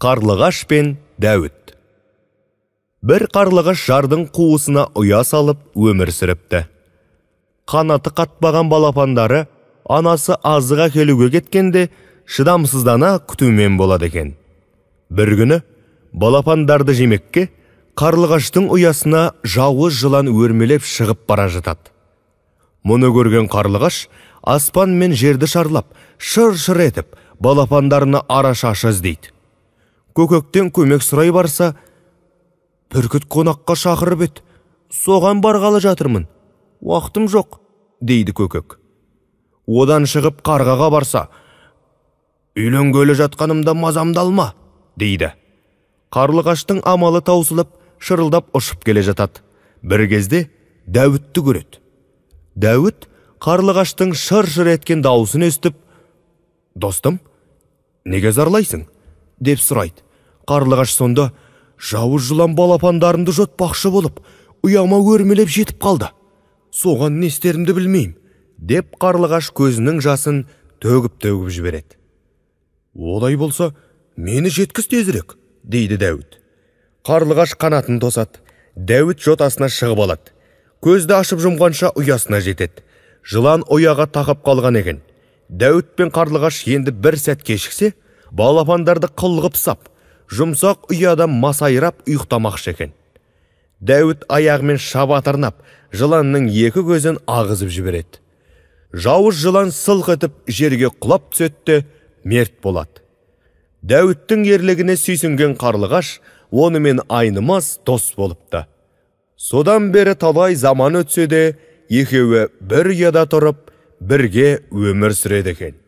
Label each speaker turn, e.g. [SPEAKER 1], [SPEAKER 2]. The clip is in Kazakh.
[SPEAKER 1] Қарлығаш пен Дәуіт. Бір қарлығаш жардың қуысына ұя салып өмір сүріпті. Қанаты қатпаған балапандары анасы азыға келуге кеткенде шыдамсыздана күтумен болады екен. Бір күні балапандарды жемекке қарлығаштың ұясына жауыз жылан өрмелеп шығып бара жатады. Мұны көрген қарлығаш аспан мен жерді шарлап, шыр-шыр етіп, балапандарына арашашы іздейді. Көкектен көмек сұрай барса, бүркіт қонаққа шақырып еді, соған барғалы жатырмын, уақытым жоқ, дейді көкек. Одан шығып қарғаға барса, үйленгелі жатқанымда мазамды алма, дейді. Қарлығаштың амалы таусылып, шырылдап ұшып келе жатады. Бір кезде Дәуітті көреді. Дәуіт қарлығаштың шыр-шыр еткен дауысын естіп, «Достым, неге зарлайсың?» деп сұрайды. Қарлығаш сонда, «Жауыз жылан балапандарымды жұтпақшы болып, ұяма өрмелеп жетіп қалды. Соған не істерімді білмеймін», деп қарлығаш көзінің жасын төгіп жібереді. «Олай болса, мені жеткіз тезірек», дейді Дәуіт. Қарлығаш қанатын тосады. Дәуіт жотасына шығып алады. Көзді ашып жұмғанша ұясына жетеді. Жылан ұяға тақып қалған екен. Дәуіт пен қарлығаш енді бір сәт кешіксе, балапандарды қылғып сап, жұмсақ ұяда масайрап ұйықтамақшы екен. Дәуіт аяғымен шабатырнап, жыланның екі көзін ағызып жібереді. Жауыз жылан сылқ етіп жерге құлап түседі, мерт болады. Дәуіттің ерлігіне сүйсінген қарлығаш онымен айнымас дос болыпты. Содан бері талай заман өтсе де, екеуі бір ұяда тұрып, бірге өмір сүреді екен.